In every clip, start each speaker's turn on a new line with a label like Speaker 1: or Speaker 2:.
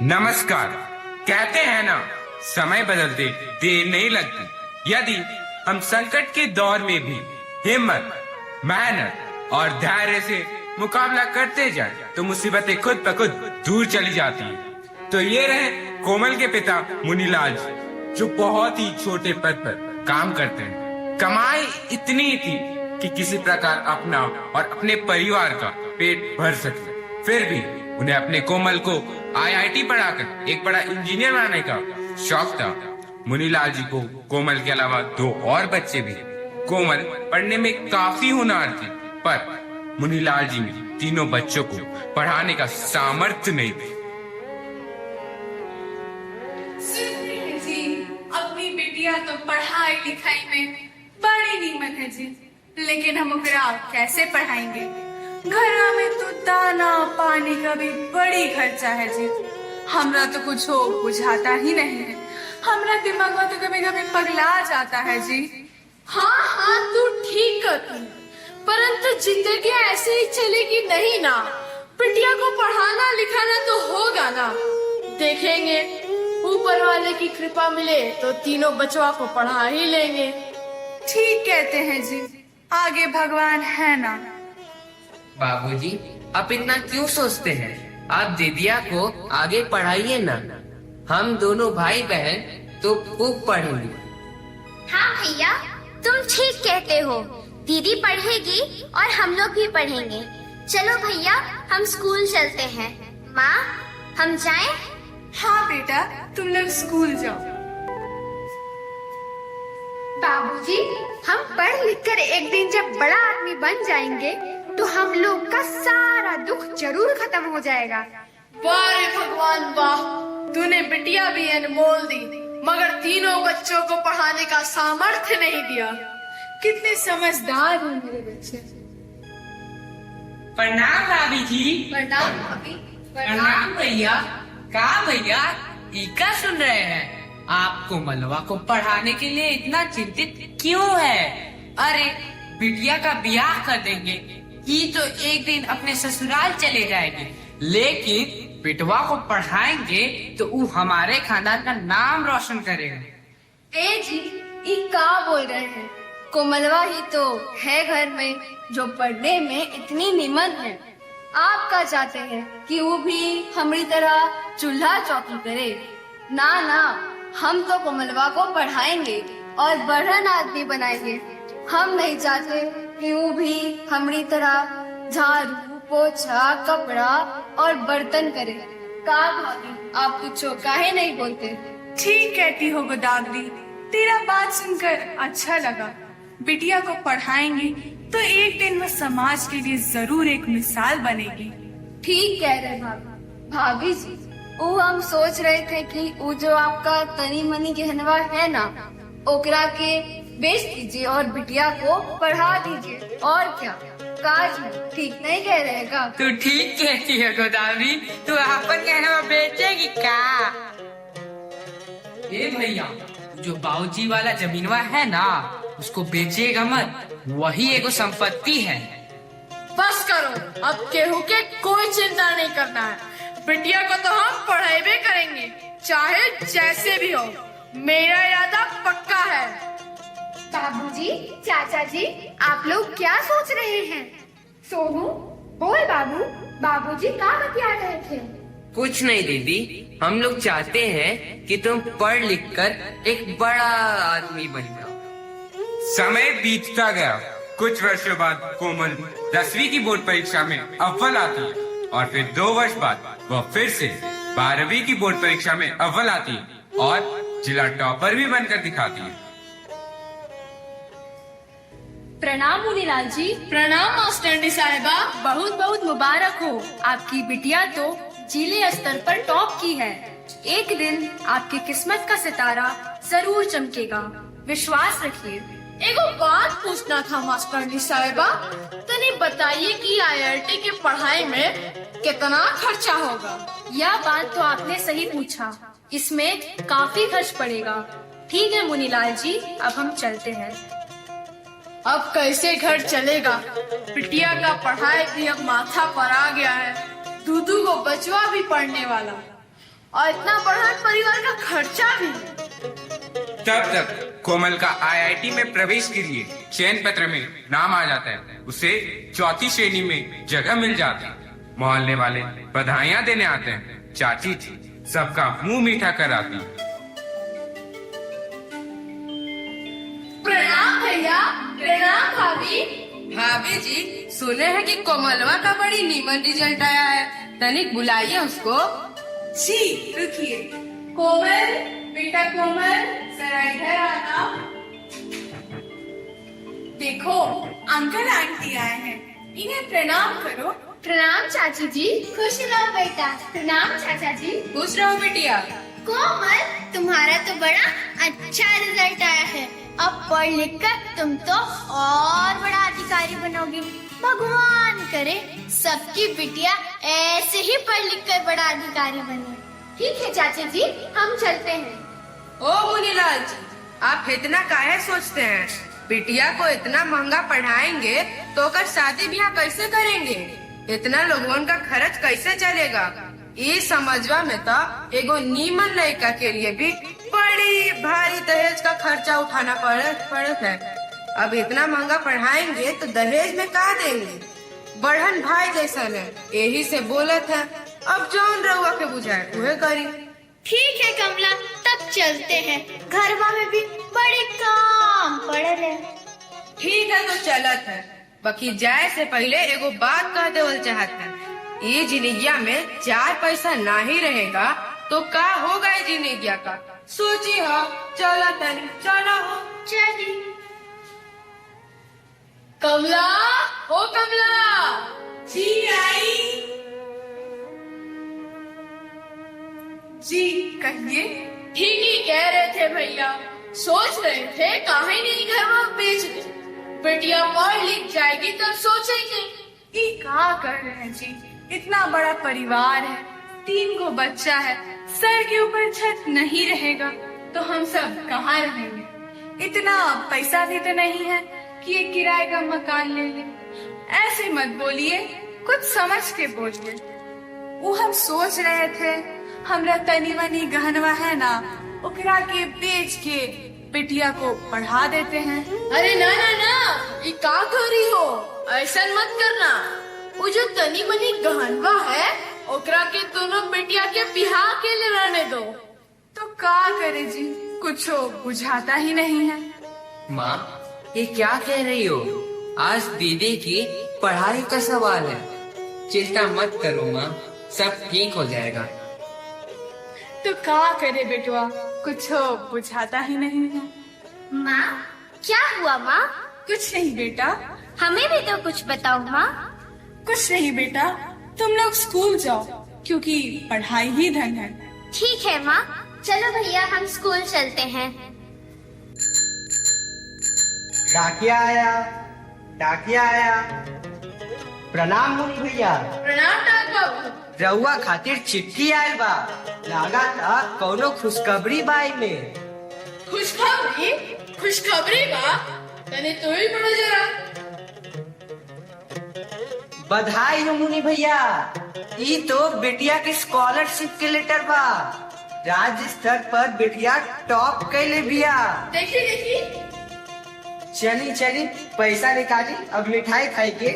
Speaker 1: नमस्कार। कहते हैं ना, समय बदलते देर नहीं लगती। यदि हम संकट के दौर में भी हिम्मत, मेहनत और धैर्य से मुकाबला करते जाएं, तो मुसीबतें खुद ब खुद दूर चली जाती हैं। तो ये रहे कोमल के पिता मुनीलाल जी, जो बहुत ही छोटे पद पर काम करते हैं। कमाई इतनी थी कि किसी प्रकार अपना और अपने परिवार का पेट भर सके। फिर भी उन्हें अपने कोमल को आईआईटी पढ़ाकर एक बड़ा इंजीनियर बनाने का शौक था। मुनीलाल जी को कोमल के अलावा दो और बच्चे भी। कोमल पढ़ने में काफी होनहार थी, पर मुनीलाल जी में तीनों बच्चों को पढ़ाने का सामर्थ्य नहीं थी।
Speaker 2: जी, अपनी बिटिया तो पढ़ाई लिखाई में बड़ी नीमन है जी, लेकिन हम ओकरा कैसे पढ़ाएंगे? घर में तो दाना पानी का भी बड़ी खर्चा है जी। हमरा तो कुछ हो बुझाता ही नहीं है। हमरा दिमाग में तो कभी कभी पगला जाता है जी।
Speaker 3: हाँ हाँ, तू ठीक कहती, परंतु जिंदगी ऐसे ही चलेगी नहीं ना। बिटिया को पढ़ाना लिखाना तो होगा ना। देखेंगे, ऊपर वाले की कृपा मिले तो तीनों बचवा को पढ़ा ही लेंगे।
Speaker 2: ठीक कहते हैं जी, आगे भगवान है ना।
Speaker 4: बाबूजी, आप इतना क्यों सोचते हैं? आप दीदिया को आगे पढ़ाइए ना। हम दोनों भाई बहन तो खूब पढ़ेंगे।
Speaker 5: हाँ भैया, तुम ठीक कहते हो। दीदी पढ़ेगी और हम लोग भी पढ़ेंगे। चलो भैया, हम स्कूल चलते हैं। माँ, हम जाएं?
Speaker 2: हाँ बेटा, तुम लोग स्कूल जाओ।
Speaker 5: बाबूजी, हम पढ़ लिख कर एक दिन जब बड़ा आदमी बन जाएंगे तो हम लोग का सारा दुख जरूर खत्म हो जाएगा।
Speaker 3: वाह रे भगवान वाह, तूने बिटिया भी अनमोल दी, मगर तीनों बच्चों को पढ़ाने का सामर्थ्य नहीं दिया।
Speaker 2: कितने समझदार हो मेरे बच्चे।
Speaker 4: प्रणाम भाभी जी।
Speaker 3: प्रणाम भाभी।
Speaker 4: प्रणाम भैया। का भैया, इका सुन रहे हैं? आपको मलवा को पढ़ाने के लिए इतना चिंतित क्यों है? अरे बिटिया का ब्याह कर देंगे, ये तो एक दिन अपने ससुराल चले जाएंगे, लेकिन बिटवा को पढ़ाएंगे तो वो हमारे खानदान का नाम रोशन करेगा।
Speaker 3: ए जी, ये का बोल रहे हैं? कोमलवा ही तो है घर में जो पढ़ने में इतनी निमन है। आप क्या चाहते हैं कि वो भी हमारी तरह चूल्हा चौकी करे? ना ना, हम तो कोमलवा को पढ़ाएंगे और बढ़न आदमी बनाएंगे। हम नहीं चाहते कि वो भी हमारी तरह झाड़ू पोछा कपड़ा और बर्तन करे। का भाभी, आप कुछ काहे नहीं बोलते?
Speaker 2: ठीक कहती हो गोदावरी, तेरा बात सुनकर अच्छा लगा। बिटिया को पढ़ाएंगे तो एक दिन वो समाज के लिए जरूर एक मिसाल बनेगी।
Speaker 3: ठीक कह रहे भाभी जी। वो हम सोच रहे थे कि वो जो आपका तनी मनी गहनवा है ना, ओकरा के बेच दीजिए और बिटिया को पढ़ा दीजिए। और क्या काज है, ठीक नहीं कह रहे का?
Speaker 4: तू ठीक कहती है गोदावरी, तू अपन कहना बेचेगी का? ए भैया, जो बाबूजी वाला जमीनवा है ना, उसको बेचेगा मत, वही एगो संपत्ति है।
Speaker 3: बस करो, अब केहू के कोई चिंता नहीं करना है। बिटिया को तो हम पढ़ाई करेंगे, चाहे जैसे भी हो। मेरा इरादा पक्का है।
Speaker 5: बाबूजी, चाचा जी, आप लोग क्या सोच रहे हैं? सोनू, बोल बाबू। बाबूजी क्या बतिया रहे थे?
Speaker 4: कुछ नहीं दीदी, हम लोग चाहते हैं कि तुम पढ़ लिख कर एक बड़ा आदमी बन जाओ।
Speaker 1: समय बीतता गया। कुछ वर्षों बाद कोमल 10वीं की बोर्ड परीक्षा में अव्वल आती है, और फिर 2 वर्ष बाद वह फिर से 12वीं की बोर्ड परीक्षा में अव्वल आती है और जिला टॉपर भी बनकर दिखाती है।
Speaker 6: प्रणाम मुनीलाल जी।
Speaker 3: प्रणाम मास्टरनी साहिबा।
Speaker 6: बहुत बहुत मुबारक हो, आपकी बिटिया तो जिले स्तर पर टॉप की है। एक दिन आपकी किस्मत का सितारा जरूर चमकेगा, विश्वास रखिए।
Speaker 3: एगो बात पूछना था मास्टरनी साहिबा, तनी बताइए कि आईआईटी के पढ़ाई में कितना खर्चा होगा?
Speaker 6: यह बात तो आपने सही पूछा, इसमें काफी खर्च पड़ेगा। ठीक है मुनीलाल जी, अब हम चलते हैं।
Speaker 3: अब कैसे घर चलेगा? बिटिया का पढ़ाई भी अब माथा पर आ गया है। दूधू को बचवा भी पढ़ने वाला। और इतना बड़ा परिवार का खर्चा भी।
Speaker 1: तब तक कोमल का आईआईटी में प्रवेश के लिए चयन पत्र में नाम आ जाता है। उसे चौथी श्रेणी में जगह मिल जाती है। मोहल्ले वाले बधाइयां देने आते हैं। चाची थी सबका मुंह मीठा कराती।
Speaker 3: प्रणाम भैया, प्रणाम भाभी।
Speaker 7: भाभी जी, सुने हैं कि कोमलवा का बड़ी नीमन रिजल्ट आया है, तनिक बुलाइए उसको।
Speaker 2: जी रुकिए। कोमल, बेटा कोमल, जरा इधर आना। देखो अंकल आंटी आए हैं, इन्हें प्रणाम करो।
Speaker 3: प्रणाम चाची जी।
Speaker 5: खुश रहो बेटा। प्रणाम चाचा जी।
Speaker 7: खुश रहो बिटिया।
Speaker 5: कोमल, तुम्हारा तो बड़ा अच्छा रिजल्ट आया है। अब पढ़ लिख कर तुम तो और बड़ा अधिकारी बनोगी। भगवान करे सबकी बिटिया ऐसे ही पढ़ लिख कर बड़ा अधिकारी बने।
Speaker 3: ठीक है चाचा जी, हम चलते हैं।
Speaker 7: ओ मुनीलाल जी, आप इतना काहे सोचते हैं? बिटिया को इतना महंगा पढ़ाएंगे तो कर शादी ब्याह कैसे करेंगे? इतना लोगों का खर्च कैसे चलेगा? इस समझवा में तो एगो नीमन लड़का के लिए भी बड़ी भारी दहेज का खर्चा उठाना पड़ता है। अब इतना महंगा पढ़ाएंगे तो दहेज में कहा देंगे? बढ़न भाई जैसा है, यही से बोलत है। अब जौन रउआ के बुझाए वह करी।
Speaker 5: ठीक है कमला, तब चलते हैं। घरवा में भी बड़े काम पड़े रहे।
Speaker 7: ठीक है तो चलत है, बाकी जाए से पहले एगो बात कह देवल चाहत है। ये जिंदगिया में 4 पैसा ना ही रहेगा तो का होगा ये जिंदगिया का? सोची हो, चला तनी, चला हो।
Speaker 5: चली।
Speaker 3: कमला, ओ कमला।
Speaker 2: जी आई। जी कहिए।
Speaker 3: ठीक ही कह रहे थे भैया, सोच रहे थे काहे नहीं घर में बेच दे। बेटिया पढ़ लिख जाएगी तब सोचेंगे।
Speaker 2: ये क्या कर रहे हैं जी? इतना बड़ा परिवार है, 3 को बच्चा है, सर के ऊपर छत नहीं रहेगा तो हम सब कहाँ रहेंगे? इतना पैसा भी तो नहीं है कि एक किराए का मकान ले ले। ऐसे मत बोलिए, कुछ समझ के बोलिए। वो हम सोच रहे थे हमरा तनी मनी गहनवा है ना, ओकरा के बेच के बिटिया को पढ़ा देते हैं।
Speaker 3: अरे ना ना ना, ये का कर रही हो? ऐसा मत करना। वो जो तनी मनी गहनवा है ओकरा के दोनों बेटिया के बिहार के लिए रहने दो।
Speaker 2: तो क्या करे जी, कुछ बुझाता ही नहीं है।
Speaker 4: माँ, ये क्या कह रही हो? आज दीदी की पढ़ाई का सवाल है। चिंता मत करो माँ, सब ठीक हो जाएगा।
Speaker 2: तो क्या करे बेटुआ, कुछ बुझाता ही नहीं है।
Speaker 5: माँ, क्या हुआ माँ?
Speaker 2: कुछ नहीं बेटा।
Speaker 5: हमें भी तो कुछ बताओ माँ।
Speaker 2: कुछ नहीं बेटा, तुम लोग स्कूल जाओ क्योंकि पढ़ाई ही धन है।
Speaker 5: ठीक है माँ, चलो भैया हम स्कूल चलते हैं।
Speaker 8: डाकिया आया, डाकिया आया। प्रणाम मुनि भैया।
Speaker 3: प्रणाम डाक बाबू।
Speaker 8: रउआ खातिर चिट्ठी आयल बा। लागा था कौनो खुशखबरी बाई में।
Speaker 3: खुशखबरी? खुशखबरी बा? तने तो ही पढ़ो जरा।
Speaker 8: बधाई हो मुनि भैया, ई तो बिटिया के स्कॉलरशिप के लेटर बा। राज्य स्तर पर बिटिया टॉप कैले बिया।
Speaker 3: देखी देखी।
Speaker 8: चली चली पैसा निकाली, अब मिठाई खाई के।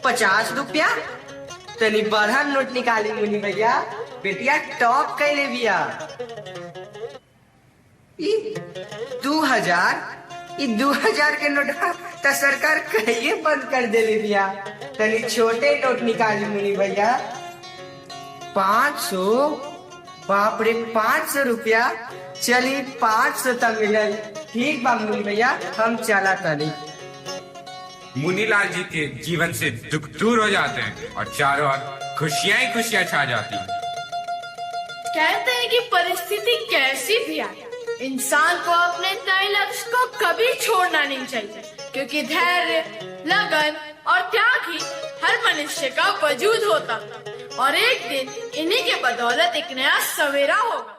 Speaker 8: 50 रुपया। तनी बढ़न नोट निकाली मुनि भैया, बिटिया टॉप कैले बिया। 2000। 2000 के नोट तो सरकार कहिए बंद कर दे बिया। तनी छोटे नोट निकाली मुनि भैया। 500। बाप रे, 500 रुपया। चली 500 तक मिलल। ठीक बा मुनि भैया, हम चला तनी।
Speaker 1: मुनीलाल जी के जीवन से दुख दूर हो जाते हैं और चारों ओर खुशियां ही खुशियां छा जाती हैं।
Speaker 3: कहते हैं कि परिस्थिति कैसी भी आए, इंसान को अपने तय लक्ष्य को कभी छोड़ना नहीं चाहिए, क्योंकि धैर्य, लगन और त्याग ही हर मनुष्य का वजूद होता और एक दिन इन्हीं के बदौलत एक नया सवेरा होगा।